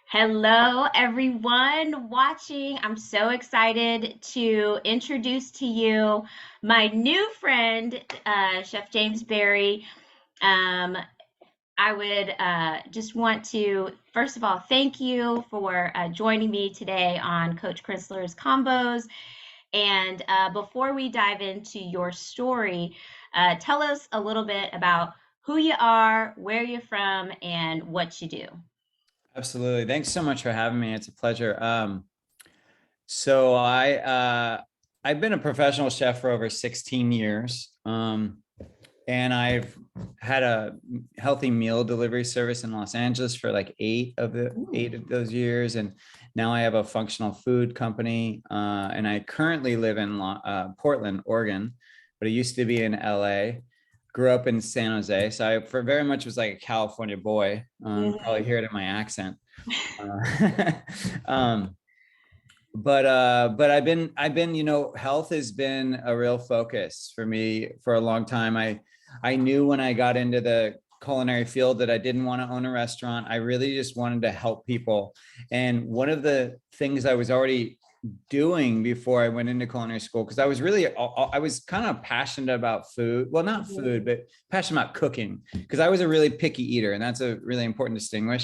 Hello, everyone watching. I'm so excited to introduce to you my new friend, Chef James Berry. Um, I would just want to, first of all, thank you for joining me today on Coach Krisler's Combos. And before we dive into your story, tell us a little bit about who you are, where you're from, and what you do. Absolutely. Thanks so much for having me. It's a pleasure. I've been a professional chef for over 16 years. And I've had a healthy meal delivery service in Los Angeles for like eight of those years. And now I have a functional food company. And I currently live in Portland, Oregon, but I used to be in LA. Grew up in San Jose, so I for very much was like a California boy. Probably Mhm. hear it in my accent. Uh, um, but I've been, health has been a real focus for me for a long time. I knew when I got into the culinary field that I didn't want to own a restaurant. I really just wanted to help people. And one of the things I was already doing before I went into culinary school, because I was kind of passionate about food. Well, not Mhm. food, but passionate about cooking, because I was a really picky eater. And that's a really important Yeah.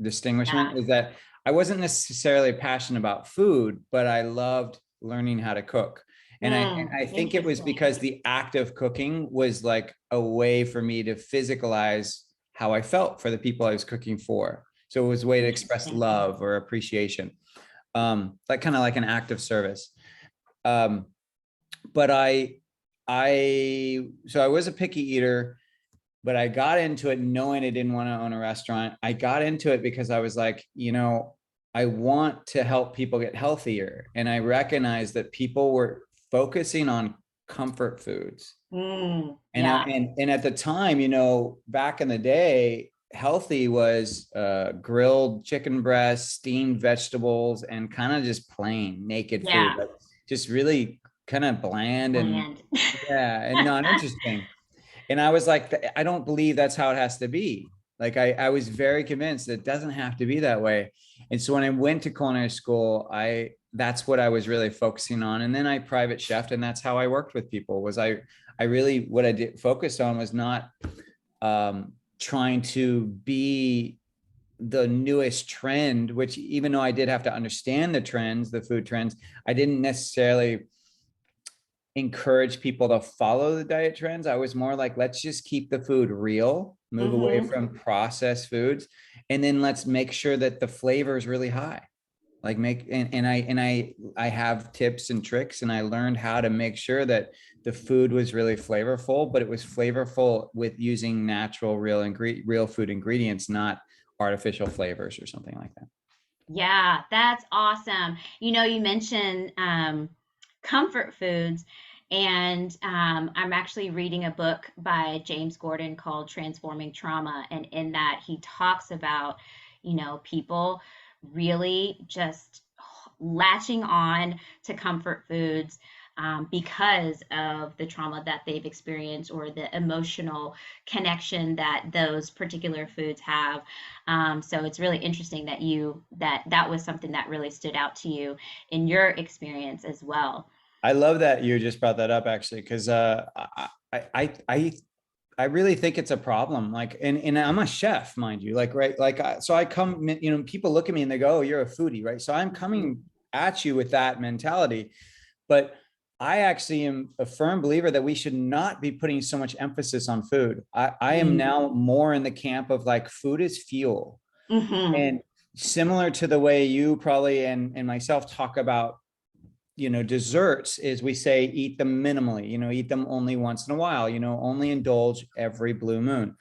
distinguishment is that I wasn't necessarily passionate about food, but I loved learning how to cook. And I think it was Interesting. because the act of cooking was like a way for me to physicalize how I felt for the people I was cooking for. So it was a way to express Interesting. love or appreciation, like kind of like an act of service. Um, but so I was a picky eater, but I got into it knowing I didn't want to own a restaurant. I got into it because I was like, I want to help people get healthier. And I recognized that people were focusing on comfort foods. Yeah. And at the time, back in the day, healthy was grilled chicken breasts, steamed vegetables, and kind of just plain naked food, Yeah. like just really kind of bland and Bland. yeah, and not interesting. And I was like, I don't believe that's how it has to be. Like I was very convinced that it doesn't have to be that way. And so when I went to culinary school, that's what I was really focusing on. And then I private chefed, and that's how I worked with people. I really what I did focused on was not trying to be the newest trend, which even though I did have to understand the trends, the food trends, I didn't necessarily encourage people to follow the diet trends. I was more like, let's just keep the food real, move away Hmm. from processed foods, and then let's make sure that the flavor is really high. Like I have tips and tricks, and I learned how to make sure that the food was really flavorful, but it was flavorful with using natural, real food ingredients, not artificial flavors or something like that. Yeah, that's awesome. You mentioned comfort foods, and I'm actually reading a book by James Gordon called Transforming Trauma. And in that, he talks about, people really just latching on to comfort foods because of the trauma that they've experienced or the emotional connection that those particular foods have. So it's really interesting that that was something that really stood out to you in your experience as well. I love that you just brought that up, actually, because I really think it's a problem. Like, and I'm a chef, mind you. Like, right, like, so I come, people look at me and they go, "Oh, you're a foodie, right?" So I'm Mhm. coming at you with that mentality, but I actually am a firm believer that we should not be putting so much emphasis on food. I am Mm. now more in the camp of like food is fuel, Mhm. and similar to the way you probably and myself talk about desserts is we say eat them minimally, eat them only once in a while, only indulge every blue moon.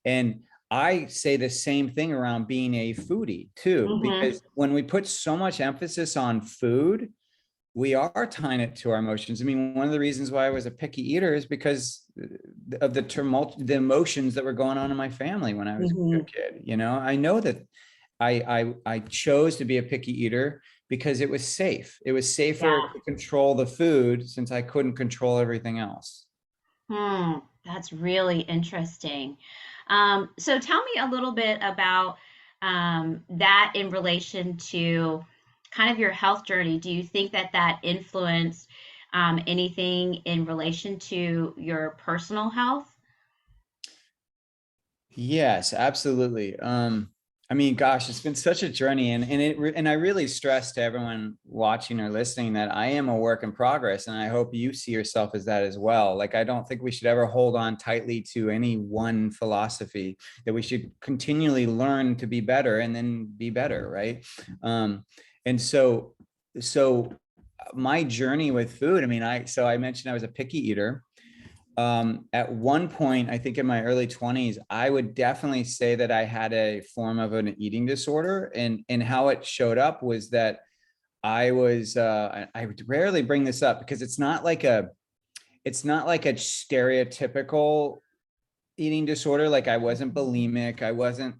And I say the same thing around being a foodie too, Mhm. because when we put so much emphasis on food, we are tying it to our emotions. I mean, one of the reasons why I was a picky eater is because of the tumult, the emotions that were going on in my family when I was a Mhm. kid. I know that I chose to be a picky eater because it was safe. It was safer Yeah. to control the food since I couldn't control everything else. That's really interesting. So tell me a little bit about that in relation to kind of your health journey, do you think that that influenced anything in relation to your personal health? Yes, absolutely. I mean, gosh, it's been such a journey, and I really stress to everyone watching or listening that I am a work in progress, and I hope you see yourself as that as well. Like, I don't think we should ever hold on tightly to any one philosophy, that we should continually learn to be better and then be better, right? And so my journey with food, I mean, I mentioned I was a picky eater. At one point, I think in my early 20s, I would definitely say that I had a form of an eating disorder, and how it showed up was that I rarely bring this up because it's not like a stereotypical eating disorder. Like, I wasn't bulimic. I wasn't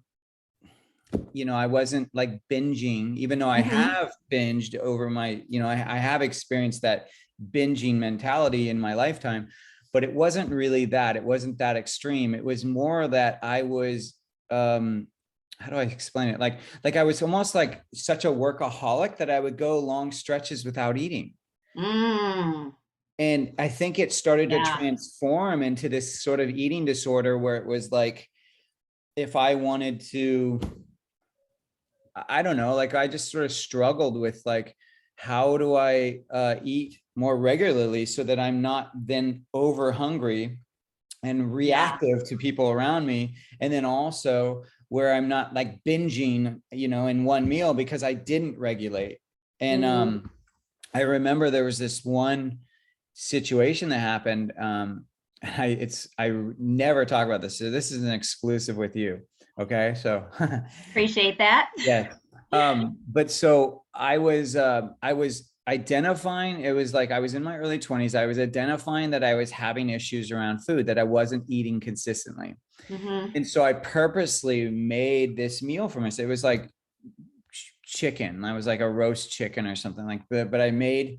like binging, even though I Mm-hmm. have binged over I have experienced that binging mentality in my lifetime, but it wasn't really that. It wasn't that extreme. It was more that I was, how do I explain it? Like I was almost like such a workaholic that I would go long stretches without eating. Mm, And I think it started to yeah. transform into this sort of eating disorder where it was like, if I wanted to, I don't know, like I just sort of struggled with like, how do I eat more regularly so that I'm not then over hungry and Yeah. reactive to people around me. And then also where I'm not like binging, in one meal because I didn't regulate. And Mm-hmm. I remember there was this one situation that happened. I never talk about this. So this is an exclusive with you. Okay. So Appreciate that. yeah. But so I was identifying, it was like I was in my early 20s. I was identifying that I was having issues around food, that I wasn't eating consistently. Mm-hmm. And so I purposely made this meal for myself. It was like chicken. I was like a roast chicken or something like that. But I made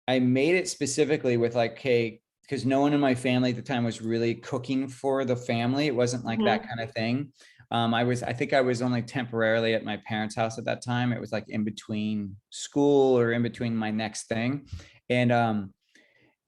it specifically with like, hey, because no one in my family at the time was really cooking for the family. It wasn't like that Mm-hmm. kind of thing. I think I was only temporarily at my parents' house at that time. It was like in between school or in between my next thing. And,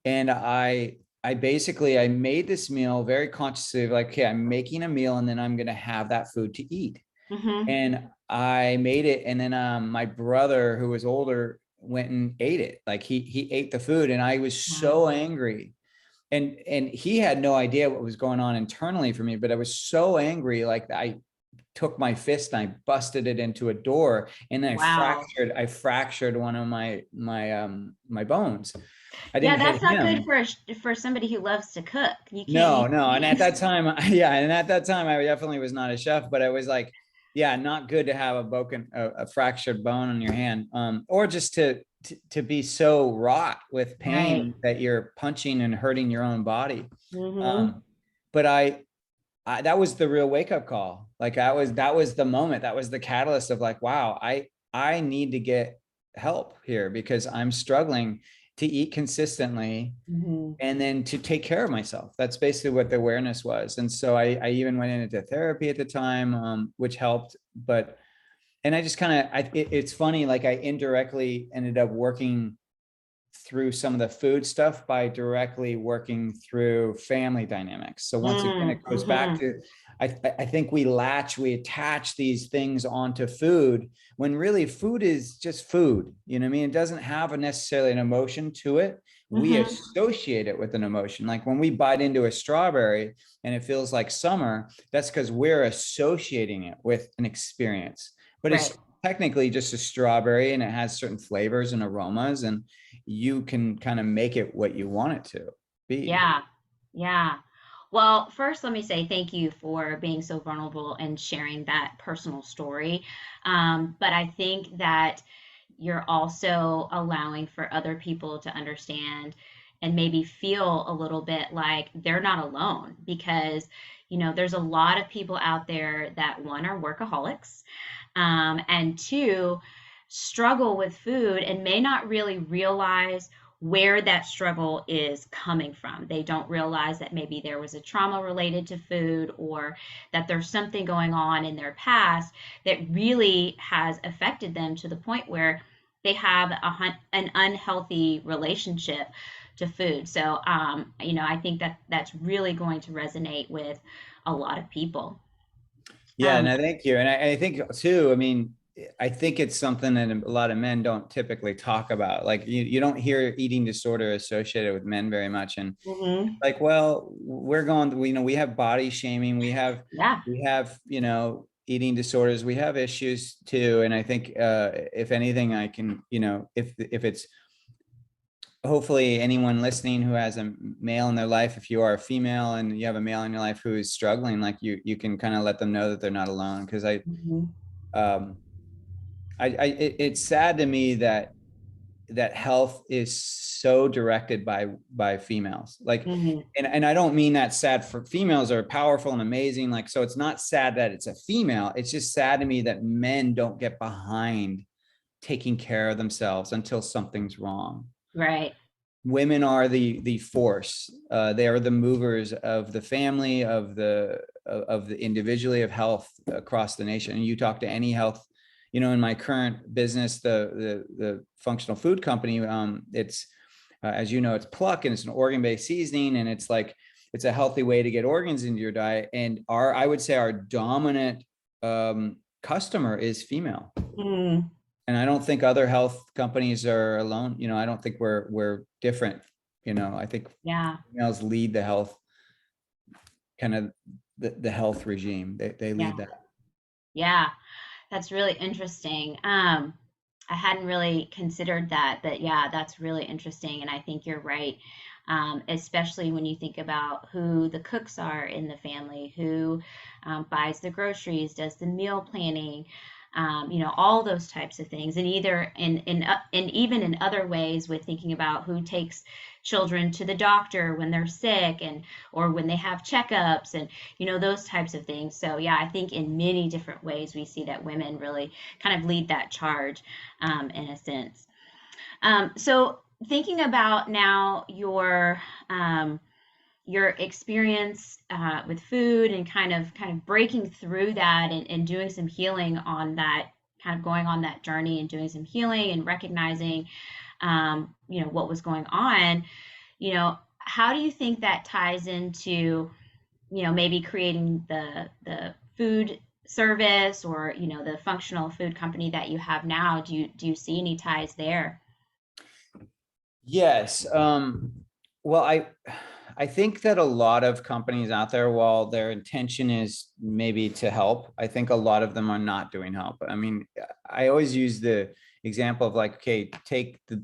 and I basically, I made this meal very consciously, like, okay, I'm making a meal and then I'm going to have that food to eat. Mm-hmm. And I made it, and then my brother, who was older, went and ate it. Like, he ate the food, and I was Wow. so angry. And he had no idea what was going on internally for me, but I was so angry. Like, I took my fist and I busted it into a door, and then Wow. I fractured one of my bones. I Yeah, didn't hit that's not good him. for for somebody who loves to cook. You can't No, use no. And at things. that time, yeah, and at that time, I definitely was not a chef, but I was like, yeah, not good to have a fractured bone on your hand, or just to be so wrought with Right. pain that you're punching and hurting your own body. Mm-hmm. Um, but that was the real wake up call. Like, that was the moment. That was the catalyst of like, wow, I need to get help here because I'm struggling to eat consistently Mm-hmm. and then to take care of myself. That's basically what the awareness was. And so I even went into therapy at the time, which helped. But and I just kind of, it's funny, like I indirectly ended up working through some of the food stuff by directly working through family dynamics. So once again, it goes back Mm-hmm. to, I think we attach these things onto food when really food is just food. You know what I mean? It doesn't have necessarily an emotion to it. We Mm-hmm. associate it with an emotion. Like when we bite into a strawberry and it feels like summer, that's because we're associating it with an experience. But Right. it's technically just a strawberry and it has certain flavors and aromas, and you can kind of make it what you want it to be. Yeah. Yeah. Well, first, let me say thank you for being so vulnerable and sharing that personal story. But I think that you're also allowing for other people to understand and maybe feel a little bit like they're not alone because, there's a lot of people out there that one are workaholics, and two, struggle with food and may not really realize where that struggle is coming from. They don't realize that maybe there was a trauma related to food, or that there's something going on in their past that really has affected them to the point where they have an unhealthy relationship to food. So, I think that that's really going to resonate with a lot of people. Yeah, and Um, I thank you. And I think too, I mean, I think it's something that a lot of men don't typically talk about. Like you don't hear eating disorder associated with men very much. And mhm. like, well, we're going, we have body shaming, Yeah. we have, eating disorders, we have issues too. And I think if anything, I can, if it's hopefully anyone listening who has a male in their life, if you are a female and you have a male in your life who is struggling, like you can kind of let them know that they're not alone. Because Mhm. um, it's sad to me that health is so directed by females. Like, Mhm. and I don't mean that sad. For females are powerful and amazing. Like, so it's not sad that it's a female. It's just sad to me that men don't get behind taking care of themselves until something's wrong. Right. Women are the force. They are the movers of the family, of the individually, of health across the nation. And you talk to any health, in my current business, the functional food company, it's as you know, it's Pluck, and it's an organ-based seasoning, and it's a healthy way to get organs into your diet. And I would say our dominant customer is female. Mm. And I don't think other health companies are alone. I don't think we're different. I think Yeah. females lead the health, kind of the health regime. They Yeah. lead that. Yeah. That's really interesting. I hadn't really considered that, but yeah, that's really interesting. And I think you're right. Especially when you think about who the cooks are in the family, who buys the groceries, does the meal planning, all those types of things. And either and even in other ways, with thinking about who takes children to the doctor when they're sick, and or when they have checkups, and those types of things. So yeah, I think in many different ways we see that women really kind of lead that charge, in a sense. So thinking about now your experience with food, and kind of breaking through that, and doing some healing on that, kind of going on that journey and doing some healing and recognizing what was going on. How do you think that ties into maybe creating the food service, or the functional food company that you have now? Do you see any ties there? Yes. Well, I think that a lot of companies out there, while their intention is maybe to help, I think a lot of them are not doing help. I mean, I always use the example of like, okay, take the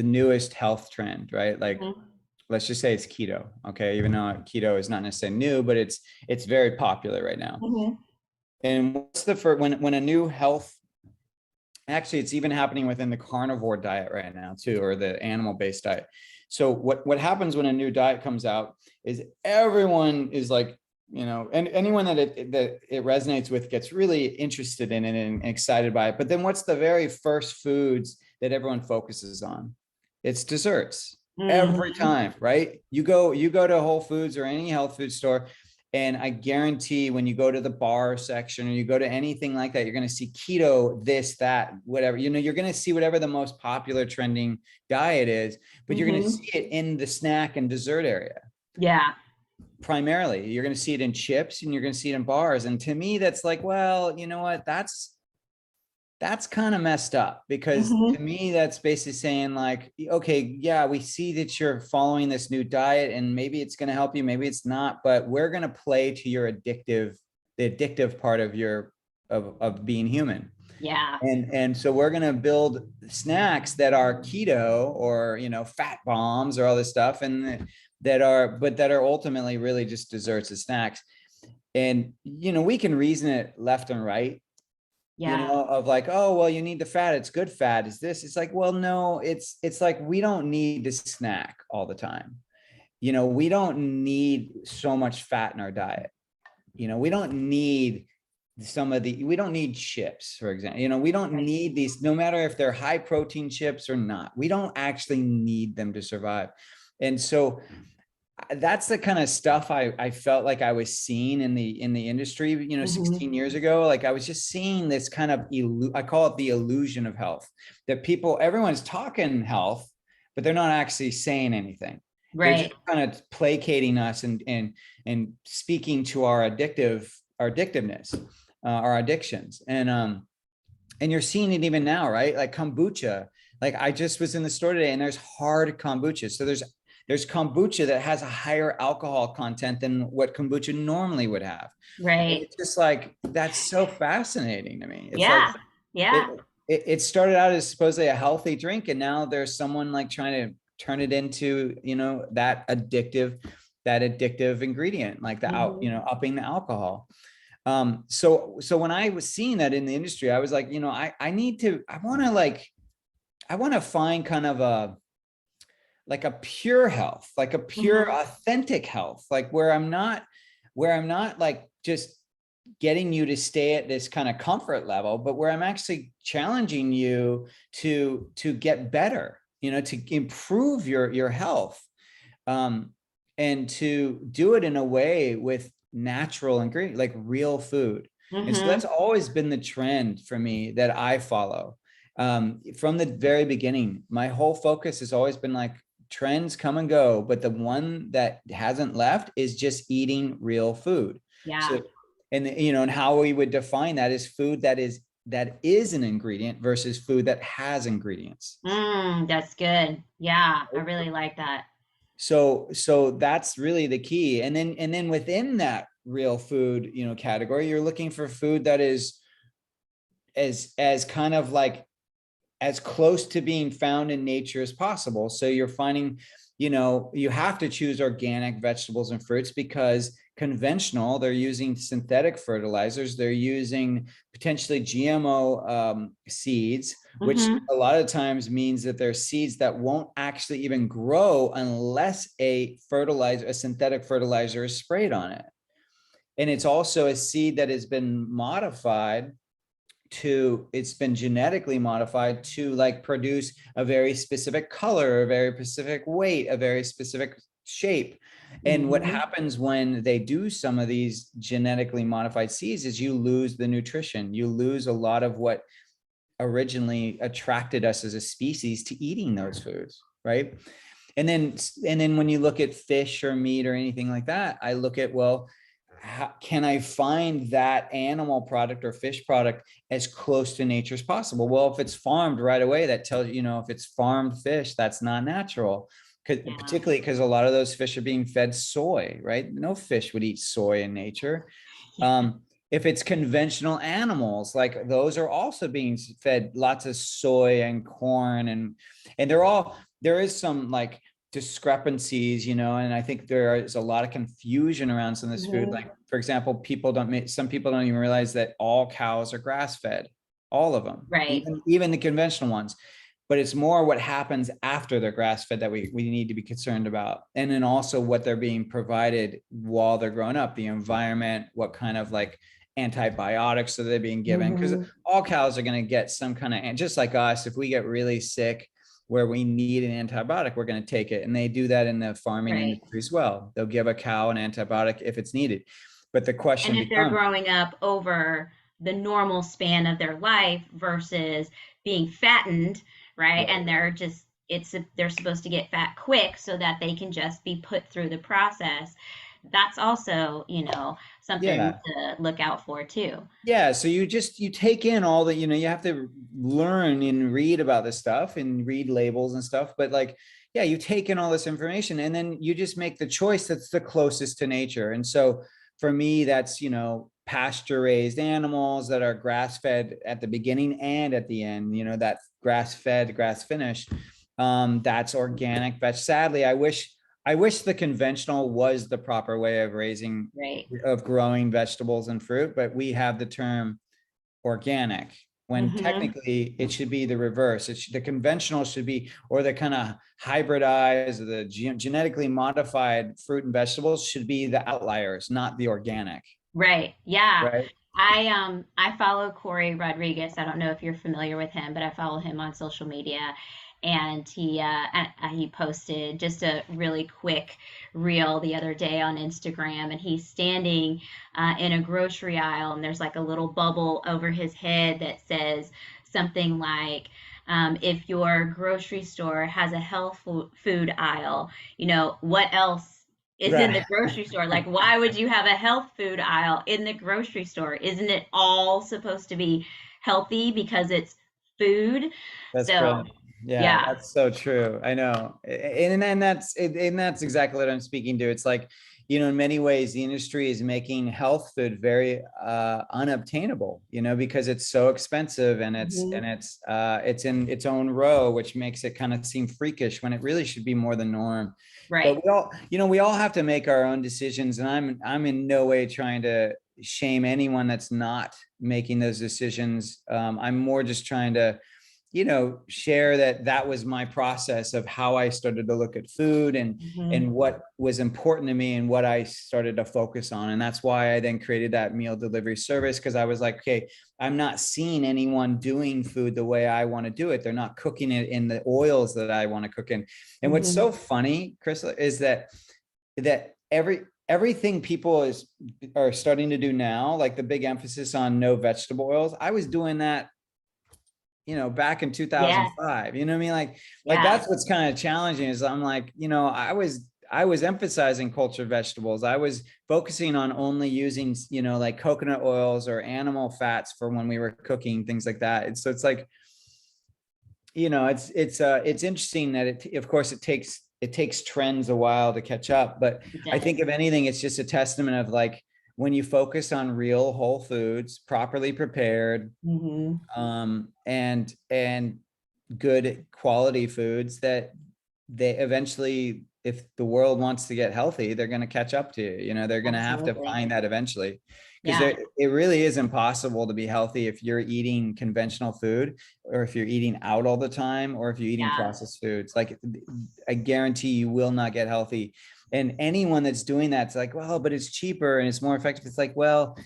newest health trend, right? Like, Hmm. let's just say it's keto. Okay. Even though keto is not necessarily new, but it's very popular right now. Hmm. And what's the first, when a new health, actually it's even happening within the carnivore diet right now too, or the animal-based diet. So what happens when a new diet comes out is everyone is like, and anyone that it resonates with gets really interested in it and excited by it. But then what's the very first foods that everyone focuses on? It's desserts. Every Hmm. time, right? You go to Whole Foods or any health food store, and I guarantee when you go to the bar section or you go to anything like that, you're going to see keto, this, that, whatever. You're going to see whatever the most popular trending diet is, but you're going to Hmm. see it in the snack and dessert area. Yeah. Primarily, you're going to see it in chips, and you're going to see it in bars. And to me, that's like, well, you know what? That's kind of messed up, because to Hmm. me, that's basically saying like, okay, yeah, we see that you're following this new diet and maybe it's going to help you, maybe it's not, but we're going to play to the addictive part of of being human. Yeah. And so we're going to build snacks that are keto, or, fat bombs, or all this stuff. And that are ultimately really just desserts and snacks. And, we can reason it left and right, Yeah. of like, oh, well, you need the fat, it's good fat, is this, it's like, well, no, it's like, we don't need to snack all the time. We don't need so much fat in our diet. We don't need we don't need chips, for example. We don't need these, no matter if they're high protein chips or not. We don't actually need them to survive. And so that's the kind of stuff I felt like I was seeing in the industry, 16 years ago. Like I was just seeing this kind of, I call it the illusion of health, that everyone's talking health, but they're not actually saying anything. They're just kind of placating us and speaking to our addictiveness, our addictions. And you're seeing it even now, right? Like kombucha. Like I just was in the store today and there's hard kombucha. So there's kombucha that has a higher alcohol content than what kombucha normally would have. Right. It's just like, that's so fascinating to me. It's Yeah. like, Yeah. it started out as supposedly a healthy drink, and now there's someone like trying to turn it into, that addictive ingredient, like upping the alcohol. So when I was seeing that in the industry, I was like, I want to find kind of a pure health, like a pure authentic health, like where I'm not like just getting you to stay at this kind of comfort level, but where I'm actually challenging you to get better, to improve your health, and to do it in a way with natural ingredients, like real food. And so that's always been the trend for me that I follow. From the very beginning, my whole focus has always been like, trends come and go, but the one that hasn't left is just eating real food. Yeah. So, and how we would define that is food that is an ingredient versus food that has ingredients. That's good. Yeah, I really like that. So that's really the key. And then within that real food, category, you're looking for food that is as kind of like as close to being found in nature as possible. So you're finding, you have to choose organic vegetables and fruits, because conventional, they're using synthetic fertilizers. They're using potentially GMO seeds, which a lot of times means that they're seeds that won't actually even grow unless a synthetic fertilizer is sprayed on it. And it's also a seed that has been modified it's been genetically modified to like produce a very specific color, a very specific weight, a very specific shape. And what happens when they do some of these genetically modified seeds is you lose the nutrition. You lose a lot of what originally attracted us as a species to eating those foods, right? And then when you look at fish or meat or anything like that, I look at, well, how can I find that animal product or fish product as close to nature as possible? Well, if it's farmed right away, that tells you, if it's farmed fish, that's not natural. Particularly because a lot of those fish are being fed soy, right? No fish would eat soy in nature. If it's conventional animals, like those are also being fed lots of soy and corn, and there is some like discrepancies, and I think there is a lot of confusion around some of this food. Like, for example, some people don't even realize that all cows are grass-fed, all of them, Right. even the conventional ones. But it's more what happens after they're grass-fed that we need to be concerned about. And then also what they're being provided while they're growing up, the environment, what kind of like antibiotics are they being given? Because all cows are going to get some kind of, just like us, if we get really sick where we need an antibiotic, we're going to take it. And they do that in the farming industry as well. They'll give a cow an antibiotic if it's needed. But the question and if they're growing up over the normal span of their life versus being fattened, right? And they're supposed to get fat quick so that they can just be put through the process. That's also, something to look out for too. Yeah. So you take in all the, you have to learn and read about this stuff and read labels and stuff. But like, yeah, you take in all this information and then you just make the choice that's the closest to nature. And so for me, that's, pasture raised animals that are grass fed at the beginning and at the end, that grass fed, grass finished. That's organic. But sadly, I wish the conventional was the proper way of growing vegetables and fruit, but we have the term organic when technically it should be the reverse. The conventional should be, or the kind of hybridized, the genetically modified fruit and vegetables should be the outliers, not the organic. Right. Yeah. Right. I follow Corey Rodriguez. I don't know if you're familiar with him, but I follow him on social media, and he posted just a really quick reel the other day on Instagram, and he's standing in a grocery aisle, and there's like a little bubble over his head that says something like, if your grocery store has a health food aisle, what else is in the Right. grocery store? Like, why would you have a health food aisle in the grocery store? Isn't it all supposed to be healthy because it's food? That's So, brilliant. Yeah, yeah. that's so true. I know. And that's exactly what I'm speaking to. It's like, in many ways, the industry is making health food very unobtainable, because it's so expensive and Hmm. it's in its own row, which makes it kind of seem freakish when it really should be more the norm. But Right. we all have to make our own decisions. And I'm in no way trying to shame anyone that's not making those decisions. I'm more just trying to share that was my process of how I started to look at food and Hmm. what was important to me and what I started to focus on. And that's why I then created that meal delivery service, because I was like, okay, I'm not seeing anyone doing food the way I want to do it. They're not cooking it in the oils that I want to cook in. And what's Hmm. so funny, Krisler, is that everything people are starting to do now, like the big emphasis on no vegetable oils, I was doing that back in Yes. 2005. You know what I mean? Like Yeah. that's what's kind of challenging is I'm like, I was emphasizing cultured vegetables. I was focusing on only using, like coconut oils or animal fats for when we were cooking, things like that. And so it's like, it's interesting that of course it takes trends a while to catch up, but It I does. think if anything, it's just a testament of like when you focus on real whole foods, properly prepared, Hmm. and good quality foods, that they eventually, if the world wants to get healthy, they're going to catch up to you. They're going to have to Absolutely. find that eventually, because Yeah. it really is impossible to be healthy if you're eating conventional food, or if you're eating out all the time, or if you're eating Yeah. processed foods. Like, I guarantee you will not get healthy. And anyone that's doing that's like, well, but it's cheaper and it's more effective. It's like, well,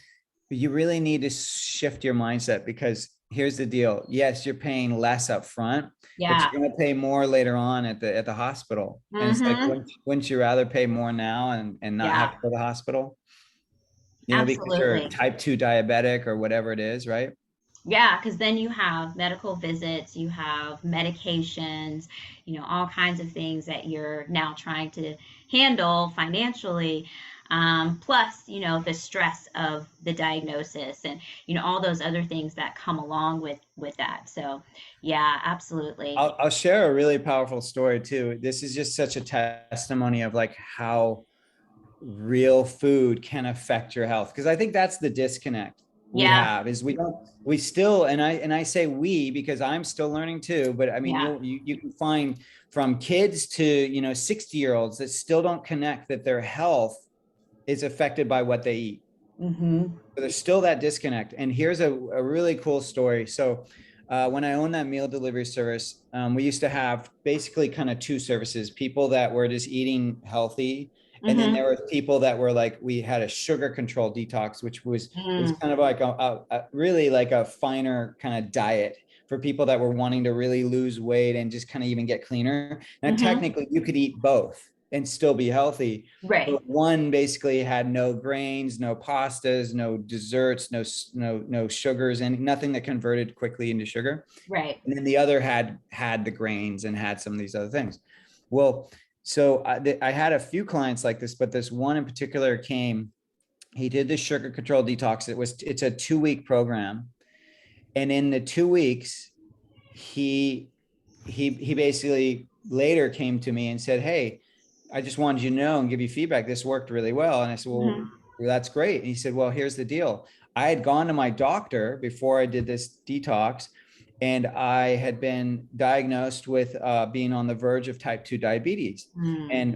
you really need to shift your mindset, because here's the deal. Yes, you're paying less up front, but Yeah. you're going to pay more later on at the hospital. And it's like, Hmm. wouldn't you rather pay more now and not have Yeah. to go to the hospital? Because you're Absolutely. type 2 diabetic or whatever it is, right? Yeah, because then you have medical visits, you have medications, all kinds of things that you're now trying to handle financially. Plus, the stress of the diagnosis and, all those other things that come along with that. So, yeah, absolutely. I'll share a really powerful story too. This is just such a testimony of like how real food can affect your health, because I think that's the disconnect we Yeah, have, is we still, and I say we because I'm still learning too, but I mean, yeah. you can find from kids to 60-year-olds that still don't connect that their health is affected by what they eat. Hmm. So there's still that disconnect. And here's a really cool story. So when I owned that meal delivery service, we used to have basically kind of two services: people that were just eating healthy, and then there Hmm. were people that were like, we had a sugar control detox, which was it was Mm. kind of like a really like a finer kind of diet for people that were wanting to really lose weight and just kind of even get cleaner. Now, Hmm. technically, you could eat both and still be healthy, Right, but one basically had no grains, no pastas, no desserts, no sugars, and nothing that converted quickly into sugar. right. And then the other had the grains and had some of these other things. Well, so I had a few clients like this, but this one in particular came. He did the sugar control detox. It's a 2-week program, and in the 2 weeks, he he basically later came to me and said, "Hey, I just wanted you to know and give you feedback. This worked really well." And I said, "Well, Hmm. that's great." And he said, "Well, here's the deal. I had gone to my doctor before I did this detox, and I had been diagnosed with being on the verge of type 2 diabetes. Mm. And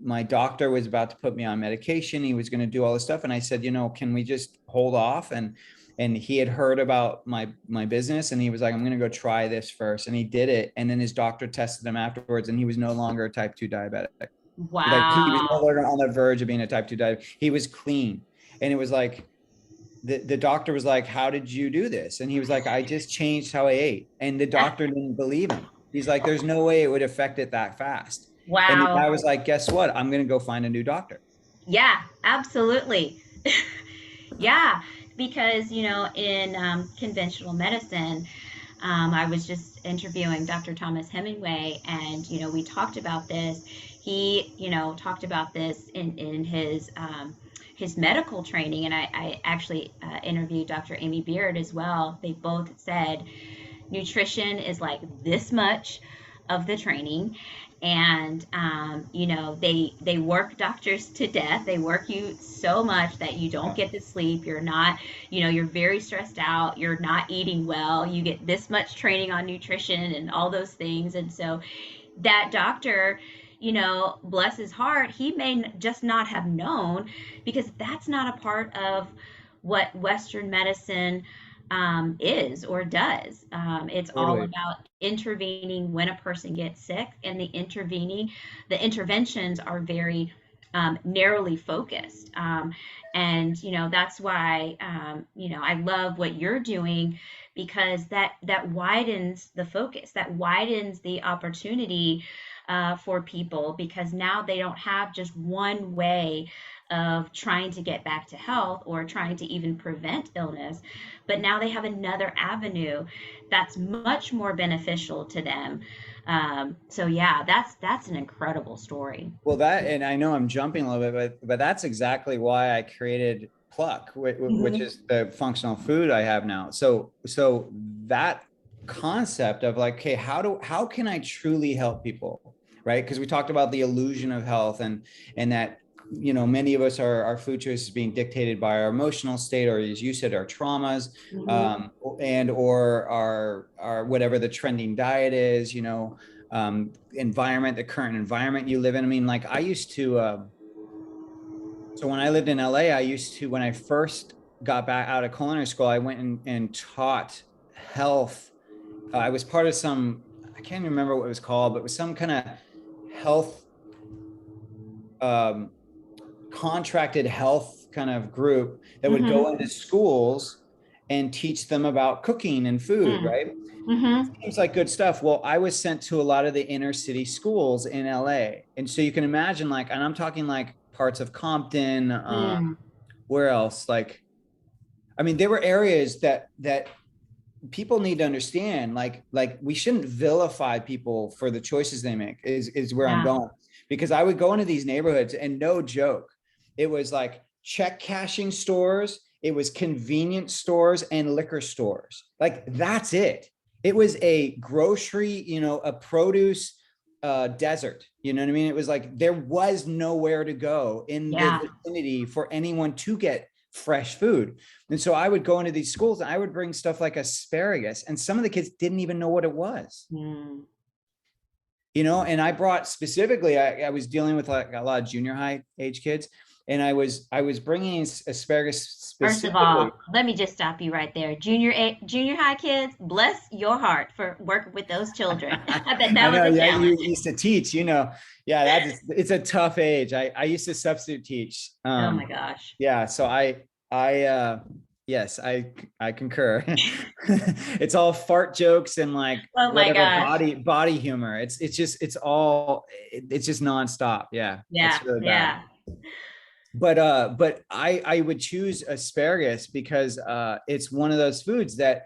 my doctor was about to put me on medication. He was going to do all this stuff. And I said, can we just hold off?" And he had heard about my business, and he was like, "I'm going to go try this first." And he did it. And then his doctor tested him afterwards, and he was no longer a type 2 diabetic. Like, he was no Wow. longer on the verge of being a type 2 diabetic. He was clean. And it was like, the doctor was like, how did you do this? And he was like, I just changed how I ate. And the doctor didn't believe him. He's like, there's no way it would affect it that fast. And the Wow. guy was like, guess what? I'm going to go find a new doctor. Yeah, absolutely. Yeah, because, in conventional medicine, I was just interviewing Dr. Thomas Hemingway, and, we talked about this. He, talked about this in his medical training, and I actually interviewed Dr. Amy Beard as well. They both said nutrition is like this much of the training, and they work doctors to death. They work you so much that you don't get to sleep. You're not, you're very stressed out. You're not eating well. You get this much training on nutrition and all those things. And so that doctor, bless his heart, he may just not have known, because that's not a part of what Western medicine is or does. It's all Totally. about intervening when a person gets sick, and the interventions are very narrowly focused. And that's why I love what you're doing, because that widens the focus, that widens the opportunity for people, because now they don't have just one way of trying to get back to health or trying to even prevent illness, but now they have another avenue that's much more beneficial to them. So yeah, that's an incredible story. Well, that, and I know I'm jumping a little bit, but that's exactly why I created Pluck, which Mm-hmm. is the functional food I have now. So that concept of like, okay, how can I truly help people, right? Because we talked about the illusion of health, and that, many of us, our food choices being dictated by our emotional state, or as you said, our traumas, Mm-hmm. and or our whatever the trending diet is, environment, the current environment you live in. I mean, like I used to, so when I lived in LA, I used to, when I first got back out of culinary school, I went and taught health. I was part of some, I can't remember what it was called, but it was some kind of health, um, contracted health kind of group that would go Mm-hmm. into schools and teach them about cooking and food, Mm. right? Mm-hmm. Seems like good stuff. Well, I was sent to a lot of the inner city schools in LA. And so you can imagine, like, and I'm talking like parts of Compton, Mm. where else? Like, I mean, there were areas that people need to understand, like we shouldn't vilify people for the choices they make, is where I'm Yeah. going. Because I would go into these neighborhoods, and no joke, it was like check cashing stores, it was convenience stores and liquor stores. Like that's it. It was a grocery, a produce desert. You know what I mean? It was like there was nowhere to go in the Yeah. vicinity for anyone to get fresh food. And so I would go into these schools and I would bring stuff like asparagus, and some of the kids didn't even know what it was. Mm. And I brought specifically, I was dealing with like a lot of junior high age kids, and I was bringing asparagus First of specifically. all, let me just stop you right there. Junior high kids, bless your heart for working with those children. I bet that I was know, a yeah, you challenge. used to teach, yeah, it's a tough age. I used to substitute teach. Oh my gosh. Yeah, so I yes, I concur. It's all fart jokes and like Oh my whatever gosh. body humor. It's just nonstop. Yeah, Yeah. it's really bad. Yeah. But I would choose asparagus because it's one of those foods that,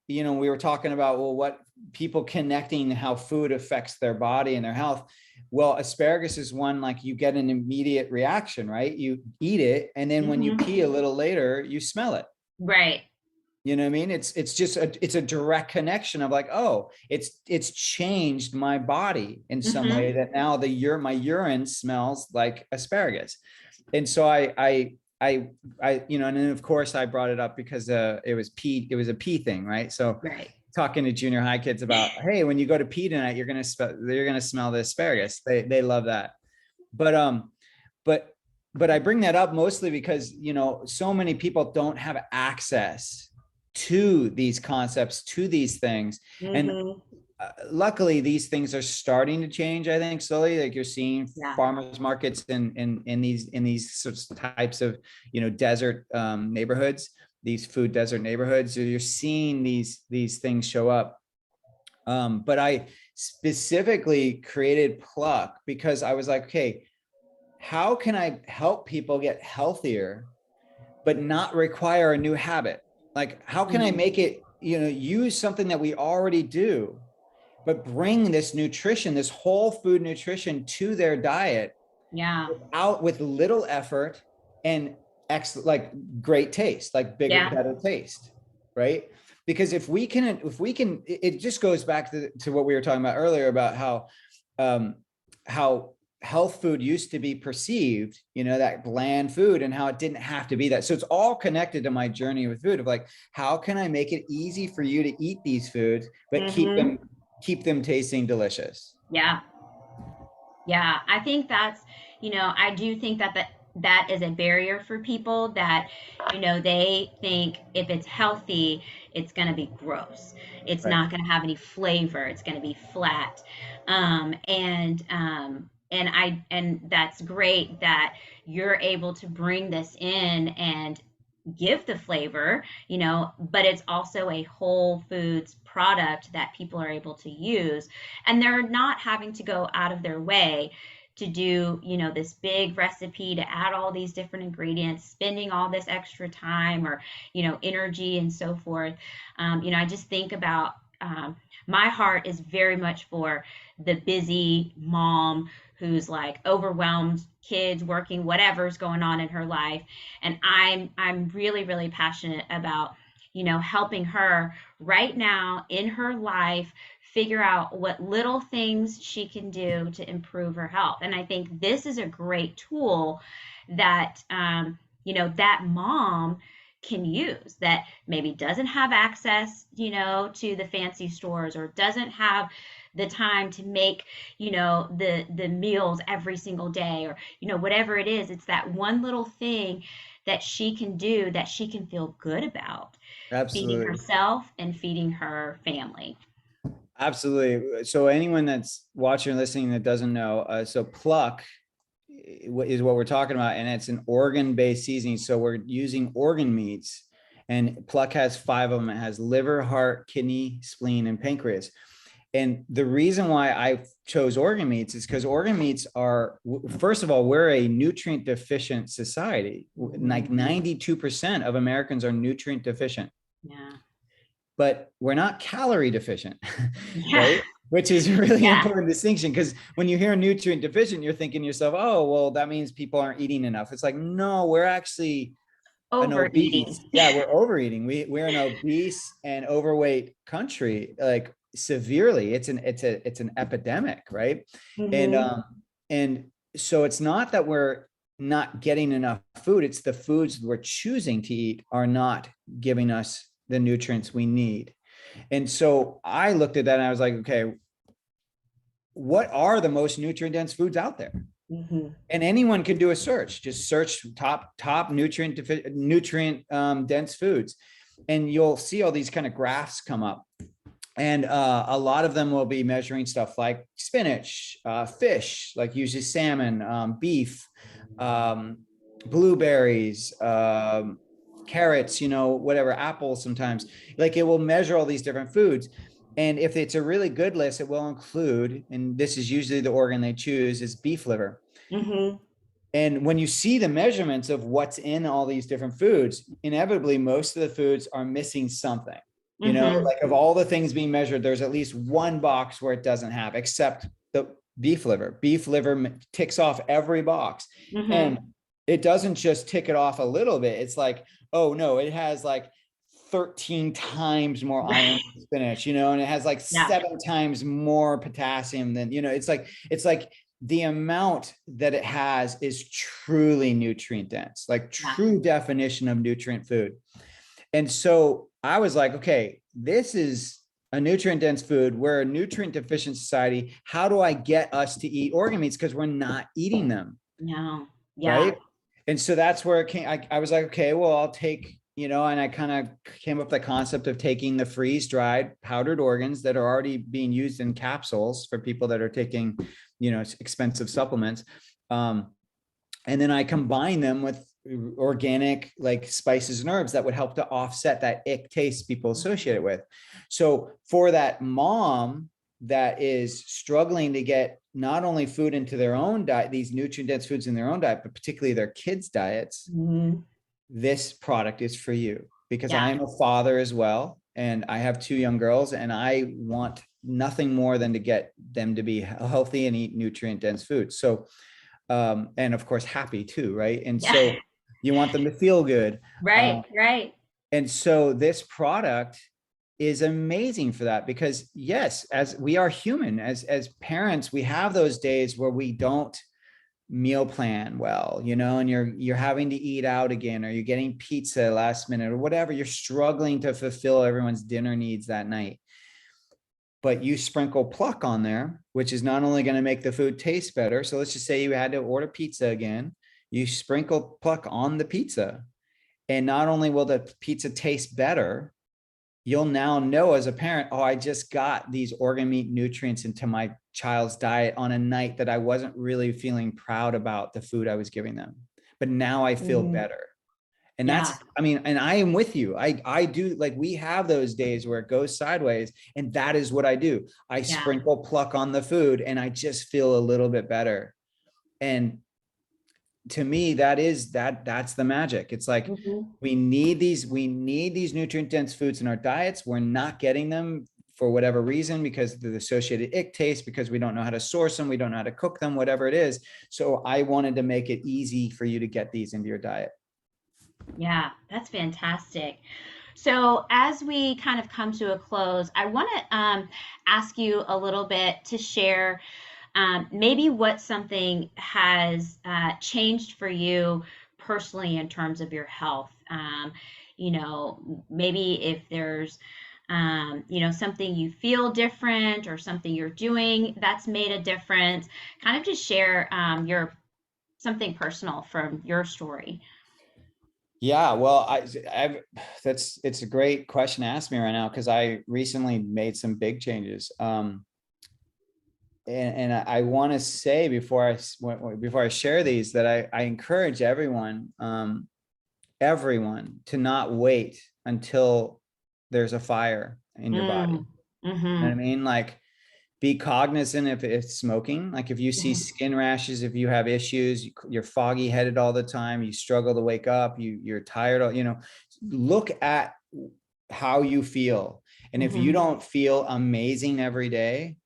we were talking about, well, what people connecting how food affects their body and their health. Well, asparagus is one, like you get an immediate reaction, right? You eat it, and then when you pee a Hmm. little later, you smell it. Right. You know what I mean? It's just it's a direct connection of like, oh, it's changed my body in some way, Hmm. that now my urine smells like asparagus. And so and then of course I brought it up because it was a pee thing, right? So Right. talking to junior high kids about, hey, when you go to pee tonight, you're gonna smell the asparagus. They love that. But but but I bring that up mostly because so many people don't have access to these concepts, to these things, and Hmm. luckily these things are starting to change. I think slowly, like you're seeing Yeah. farmers markets in these sorts of types of desert neighborhoods. these food desert neighborhoods. So you're seeing these things show up. But I specifically created Pluck because I was like, okay, how can I help people get healthier, but not require a new habit? Like, how can I make it, use something that we already do, but bring this nutrition, this whole food nutrition to their diet Yeah. out with little effort and like great taste, like bigger, better taste, right? Because if we can, it just goes back to what we were talking about earlier about how health food used to be perceived, that bland food, and how it didn't have to be that. So it's all connected to my journey with food of like, how can I make it easy for you to eat these foods, but keep them tasting delicious? Yeah. Yeah, I think that's, I do think that is a barrier for people that, they think if it's healthy, it's going to be gross. It's Right. not going to have any flavor. It's going to be flat. And that's great that you're able to bring this in and give the flavor, but it's also a whole foods product that people are able to use. And they're not having to go out of their way to do, this big recipe to add all these different ingredients, spending all this extra time or, energy and so forth. I just think about my heart is very much for the busy mom who's like overwhelmed, kids working, whatever's going on in her life. And I'm really, really passionate about, helping her right now in her life figure out what little things she can do to improve her health. And I think this is a great tool that that mom can use that maybe doesn't have access, to the fancy stores or doesn't have the time to make, the meals every single day or, whatever it is. It's that one little thing that she can do that she can feel good about feeding Absolutely. herself and feeding her family. Absolutely. So anyone that's watching or listening that doesn't know, so Pluck is what we're talking about, and it's an organ-based seasoning. So we're using organ meats, and Pluck has 5 of them. It has liver, heart, kidney, spleen, and pancreas. And the reason why I chose organ meats is because organ meats are, first of all, we're a nutrient deficient society. Like 92% of Americans are nutrient deficient. Yeah. But we're not calorie deficient, Yeah. right? Which is a really important distinction, because when you hear nutrient deficient, you're thinking to yourself, oh, well, that means people aren't eating enough. It's like, no, we're actually an Overeating. obese. Yeah, we're overeating. We're an obese and overweight country, like severely. It's an epidemic, right? And so it's not that we're not getting enough food. It's the foods we're choosing to eat are not giving us the nutrients we need. And so I looked at that and I was like, okay, what are the most nutrient dense foods out there? And anyone can do a search, just search top nutrient dense foods. And you'll see all these kind of graphs come up. And a lot of them will be measuring stuff like spinach, fish, like usually salmon, beef, blueberries, carrots, whatever, apples sometimes. Like it will measure all these different foods. And if it's a really good list, it will include, and this is usually the organ they choose, is beef liver. And when you see the measurements of what's in all these different foods, inevitably, most of the foods are missing something. Like of all the things being measured, there's at least one box where it doesn't have, except the beef liver. Beef liver ticks off every box. And it doesn't just tick it off a little bit. It's like, oh no, it has like 13 times more iron than spinach, and it has like 7 times more potassium than, it's like the amount that it has is truly nutrient dense, like true definition of nutrient food. And so I was like, okay, this is a nutrient dense food. We're a nutrient deficient society. How do I get us to eat organ meats? Because we're not eating them. No. Right. And so that's where it came. I was like, okay, well, I'll take, and I kind of came up with the concept of taking the freeze dried powdered organs that are already being used in capsules for people that are taking, expensive supplements. And then I combine them with organic like spices and herbs that would help to offset that ick taste people associate it with. So for that mom that is struggling to get not only food into their own diet, these nutrient dense foods in their own diet, but particularly their kids' diets, this product is for you, because I Yeah. am a father as well. And I have 2 young girls, and I want nothing more than to get them to be healthy and eat nutrient dense food. So, and of course, happy too, right? And Yeah. so you want them to feel good. Right. Right. And so this product is amazing for that, because yes, as we are human, as parents, we have those days where we don't meal plan well, and you're having to eat out again, or you're getting pizza last minute or whatever. You're struggling to fulfill everyone's dinner needs that night. But you sprinkle Pluck on there, which is not only going to make the food taste better. So let's just say you had to order pizza again. You sprinkle Pluck on the pizza, and not only will the pizza taste better, you'll now know as a parent, oh, I just got these organ meat nutrients into my child's diet on a night that I wasn't really feeling proud about the food I was giving them. But now I feel better. And Yeah. and I am with you. I do, like, we have those days where it goes sideways, and that is what I do. I Yeah. sprinkle Pluck on the food and I just feel a little bit better. And to me, that's the magic. It's like, we need these nutrient dense foods in our diets. We're not getting them for whatever reason, because of the associated ick taste, because we don't know how to source them, we don't know how to cook them, whatever it is. So I wanted to make it easy for you to get these into your diet. Yeah, that's fantastic. So, as we kind of come to a close, I want to ask you a little bit to share maybe what something has changed for you personally in terms of your health. Maybe if there's, something you feel different or something you're doing that's made a difference. Kind of just share your something personal from your story. Yeah, well, it's a great question to ask me right now, because I recently made some big changes. And I want to say before I share these, that I encourage everyone to not wait until there's a fire in your body. Mm, You know what I mm-hmm. mean? Like, be cognizant if it's smoking. Like, if you see Yeah. skin rashes, if you have issues, you're foggy headed all the time, you struggle to wake up, you're tired, look at how you feel. And if you Mm-hmm. don't feel amazing every day,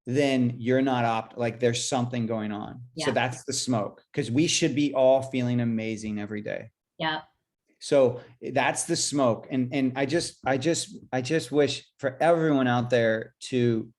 then you're not like, there's something going on. So Yeah. that's the smoke, because we should be all feeling amazing every day. Yeah. So that's the smoke. And I just wish for everyone out there to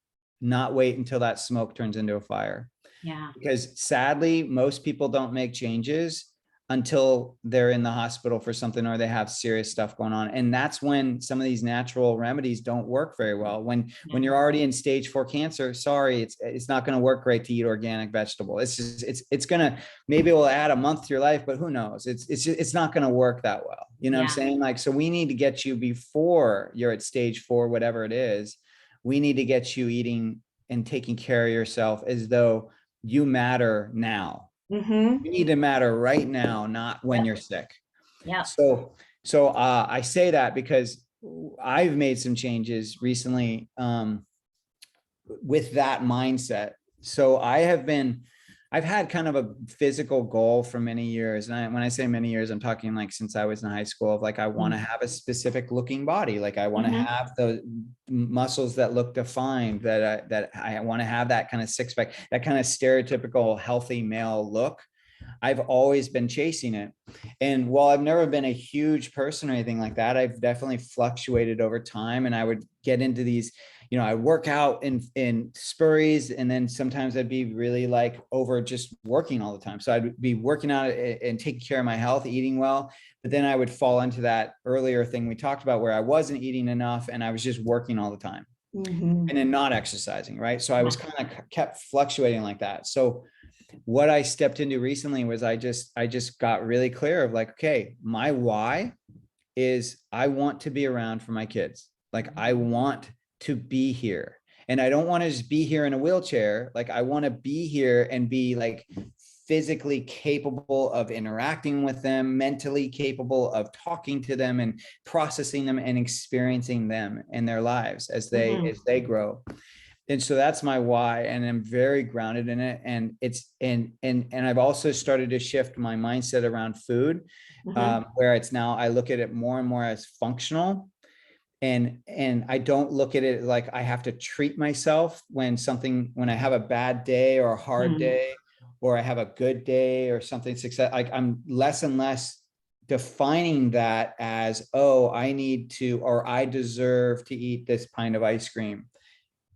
not wait until that smoke turns into a fire, Yeah. because sadly, most people don't make changes until they're in the hospital for something, or they have serious stuff going on. And that's when some of these natural remedies don't work very well. When you're already in stage 4 cancer, sorry, it's not going to work great to eat organic vegetable. It's just, it's going to, maybe it will add a month to your life, but who knows? It's not going to work that well. You know what I'm saying? Like, so we need to get you, before you're at stage 4, whatever it is, we need to get you eating and taking care of yourself as though you matter now. Mm-hmm. You need to matter right now, not when Yep. you're sick. Yep. So I say that because I've made some changes recently with that mindset. So I've had kind of a physical goal for many years. And when I say many years, I'm talking like since I was in high school, of like, I want to have a specific looking body. Like, I want to Mm-hmm. have the muscles that look defined, that I want to have that kind of six pack, that kind of stereotypical healthy male look. I've always been chasing it. And while I've never been a huge person or anything like that, I've definitely fluctuated over time. And I would get into these, I work out in spurries, and then sometimes I'd be really like over just working all the time. So I'd be working out and taking care of my health, eating well, but then I would fall into that earlier thing we talked about, where I wasn't eating enough and I was just working all the time Mm-hmm. and then not exercising. Right. So I Yeah. was kind of kept fluctuating like that. So what I stepped into recently was I just got really clear of like, okay, my why is I want to be around for my kids. Like, I want to be here, and I don't want to just be here in a wheelchair. Like, I want to be here and be like physically capable of interacting with them, mentally capable of talking to them and processing them and experiencing them in their lives as they grow. And so that's my why, and I'm very grounded in it. And it's and I've also started to shift my mindset around food, where it's now I look at it more and more as functional. And I don't look at it like I have to treat myself when I have a bad day or a hard day, or I have a good day or something success. Like I'm less and less defining that as, oh, I need to, or I deserve to eat this pint of ice cream.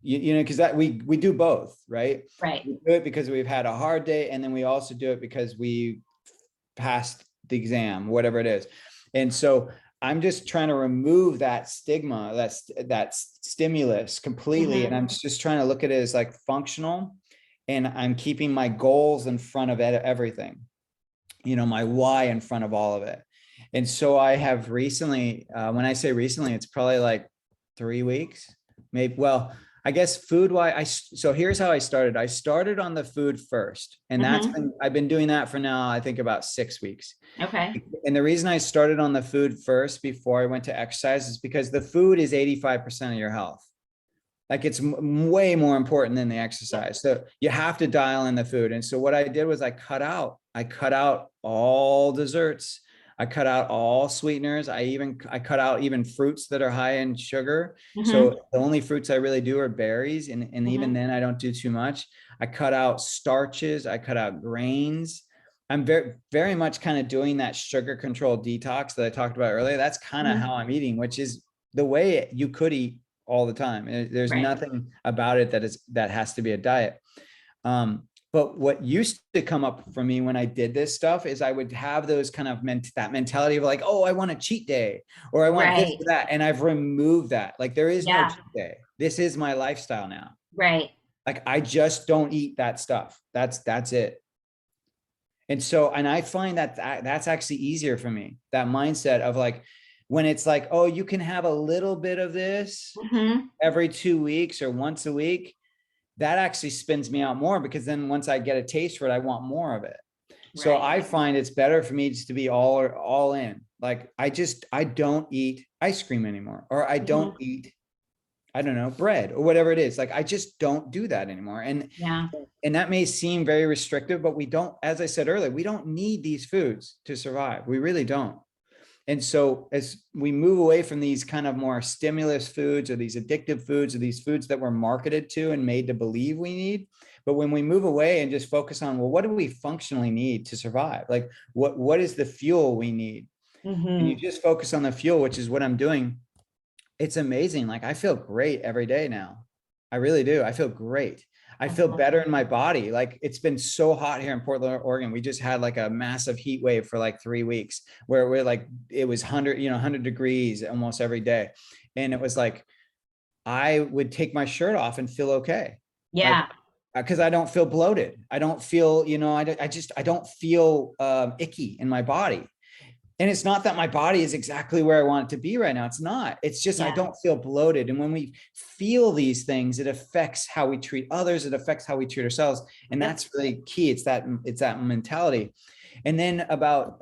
You know, because that we do both, right? Right. We do it because we've had a hard day, and then we also do it because we passed the exam, whatever it is. And so I'm just trying to remove that stigma, that stimulus completely. And I'm just trying to look at it as like functional, and I'm keeping my goals in front of everything, you know, my why in front of all of it. And so I have recently, when I say recently, it's probably like 3 weeks, maybe. Well, I guess food wise, so here's how I started. I started on the food first, and I've been doing that for now, I think about 6 weeks. Okay. And the reason I started on the food first before I went to exercise is because the food is 85% of your health. Like it's way more important than the exercise. So you have to dial in the food. And so what I did was I cut out all desserts. I cut out all sweeteners. I cut out even fruits that are high in sugar. So the only fruits I really do are berries. And even then I don't do too much. I cut out starches. I cut out grains. I'm very, very much kind of doing that sugar control detox that I talked about earlier. That's kind of how I'm eating, which is the way you could eat all the time. There's nothing about it that has to be a diet. But what used to come up for me when I did this stuff is I would have those kind of that mentality of like, oh, I want a cheat day, or I want this or that. And I've removed that. Like there is no cheat day. This is my lifestyle now. Right. Like I just don't eat that stuff. That's it. And so, and I find that's actually easier for me, that mindset of like, when it's like, oh, you can have a little bit of this every 2 weeks or once a week, that actually spins me out more, because then once I get a taste for it, I want more of it. So I find it's better for me just to be all in. Like I don't eat ice cream anymore, or I don't eat, I don't know, bread or whatever it is. Like I just don't do that anymore. And that may seem very restrictive, but we don't, as I said earlier, we don't need these foods to survive. We really don't. And so as we move away from these kind of more stimulus foods, or these addictive foods, or these foods that we're marketed to and made to believe we need, but when we move away and just focus on, well, what do we functionally need to survive? Like what is the fuel we need? And you just focus on the fuel, which is what I'm doing. It's amazing. Like I feel great every day now. I really do. I feel great. I feel better in my body. Like it's been so hot here in Portland, Oregon. We just had like a massive heat wave for like 3 weeks, where we're like, it was 100 degrees almost every day. And it was like, I would take my shirt off and feel okay. Yeah. Like, cause I don't feel bloated. I don't feel, I don't feel icky in my body. And it's not that my body is exactly where I want it to be right now. It's not. It's just I don't feel bloated. And when we feel these things, it affects how we treat others. It affects how we treat ourselves. And that's really key. It's that mentality. And then about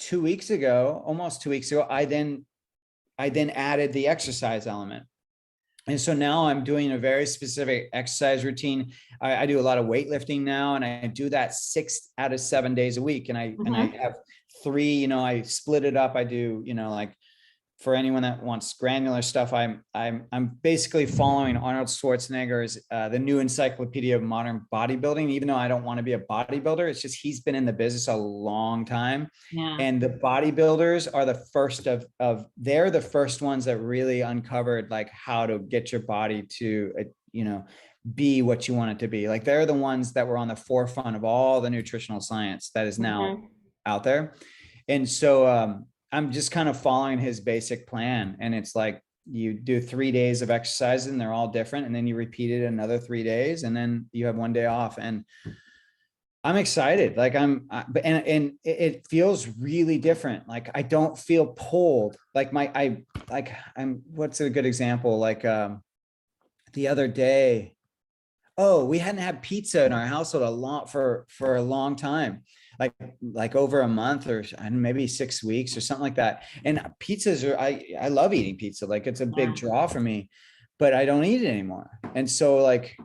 2 weeks ago, almost 2 weeks ago, I then added the exercise element. And so now I'm doing a very specific exercise routine. I do a lot of weightlifting now, and I do that 6 out of 7 days a week. And I have 3, I split it up. I do, like for anyone that wants granular stuff, I'm basically following Arnold Schwarzenegger's the new encyclopedia of modern bodybuilding. Even though I don't want to be a bodybuilder, it's just he's been in the business a long time. And the bodybuilders are the first they're the first ones that really uncovered like how to get your body to be what you want it to be. Like they're the ones that were on the forefront of all the nutritional science that is now out there. And so I'm just kind of following his basic plan. And it's like, you do 3 days of exercise and they're all different. And then you repeat it another 3 days, and then you have 1 day off. And I'm excited. Like and it feels really different. Like I don't feel pulled. Like what's a good example? Like the other day, Oh, we hadn't had pizza in our household for a long time, like over a month or maybe 6 weeks or something like that. And pizzas are I love eating pizza. Like it's a big Yeah. draw for me, but I don't eat it anymore. And so like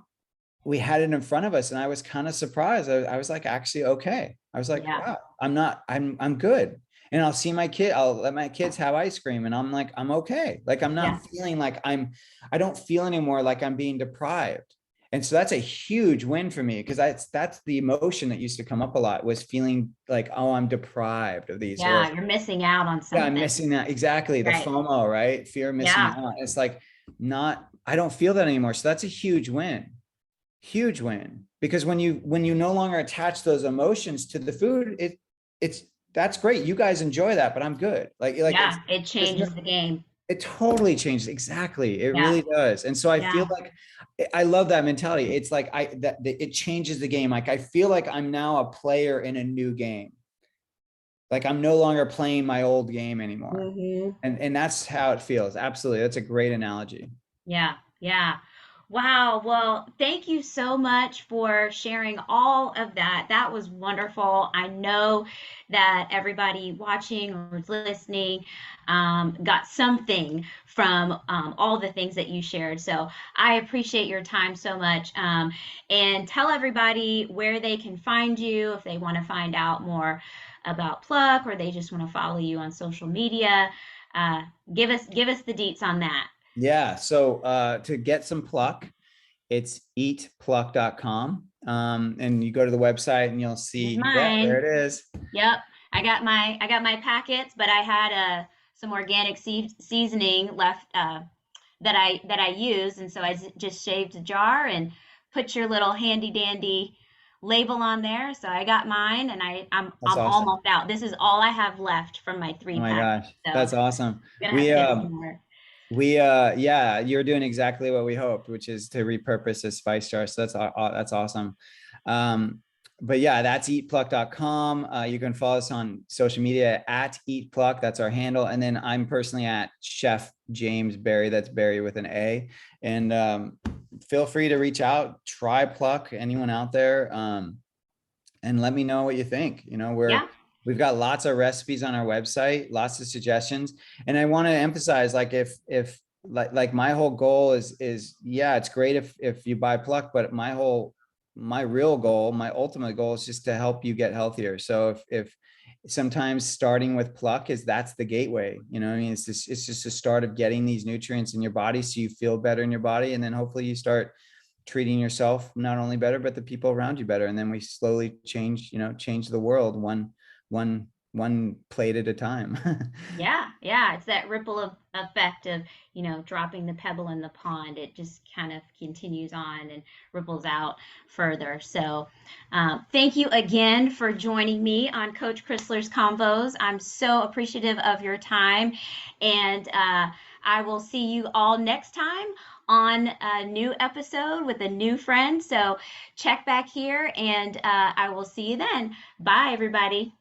we had it in front of us, and I was kind of surprised. I was like actually okay. I was like, Yeah. wow, I'm good. And I'll let my kids have ice cream, and I'm like, I'm okay. Like I'm Yeah. not feeling like I don't feel anymore like I'm being deprived. And so that's a huge win for me, because that's the emotion that used to come up a lot, was feeling like, oh, I'm deprived of these, or Yeah. You're missing out on yeah, I'm something. missing that. Exactly. The Right. FOMO, right? Fear of missing Yeah. out. It's like I don't feel that anymore. So that's a huge win. Huge win. Because when you no longer attach those emotions to the food, it's that's great. You guys enjoy that, but I'm good. Like it's Yeah. It there's no, changes the game. it totally changes. Exactly. It Yeah. really does. And so I feel Yeah. like I love that mentality. It's like that it changes the game. Like I feel like I'm now a player in a new game. Like I'm no longer playing my old game anymore. Hmm. And that's how it feels. Absolutely. That's a great analogy. Yeah. Yeah. Wow. Well, thank you so much for sharing all of that. That was wonderful. I know that everybody watching or listening got something from all the things that you shared. So I appreciate your time so much. And tell everybody where they can find you if they want to find out more about Pluck, or they just want to follow you on social media. Uh, give us the deets on that. Yeah. So to get some pluck, it's eatpluck.com. And you go to the website and you'll Here's see, yeah, there mine. it is. Yep. I got my packets, but I had some organic seasoning left that I used, and so just shaved a jar and put your little handy dandy label on there. So I got mine, and That's I'm awesome. almost out. This is all I have left from my Oh three my packets. gosh. So I'm That's awesome. gonna have We to get some more. yeah, you're doing exactly what we hoped, which is to repurpose a spice jar. So that's awesome. Um, but yeah, that's eatpluck.com. You can follow us on social media at eatpluck. That's our handle. And then I'm personally at Chef James Berry. That's Berry with an A. And feel free to reach out, try Pluck, anyone out there. And let me know what you think. Yeah. We've got lots of recipes on our website, lots of suggestions. And I want to emphasize, like, if like my whole goal is yeah, it's great if you buy Pluck, but my real goal, my ultimate goal is just to help you get healthier. So if sometimes starting with Pluck that's the gateway, I mean, it's just a start of getting these nutrients in your body so you feel better in your body, and then hopefully you start treating yourself not only better, but the people around you better. And then we slowly change the world one plate at a time. Yeah, yeah, it's that ripple of effect of, dropping the pebble in the pond. It just kind of continues on and ripples out further. So, thank you again for joining me on Coach Krisler's Convos. I'm so appreciative of your time, and I will see you all next time on a new episode with a new friend. So, check back here, and I will see you then. Bye, everybody.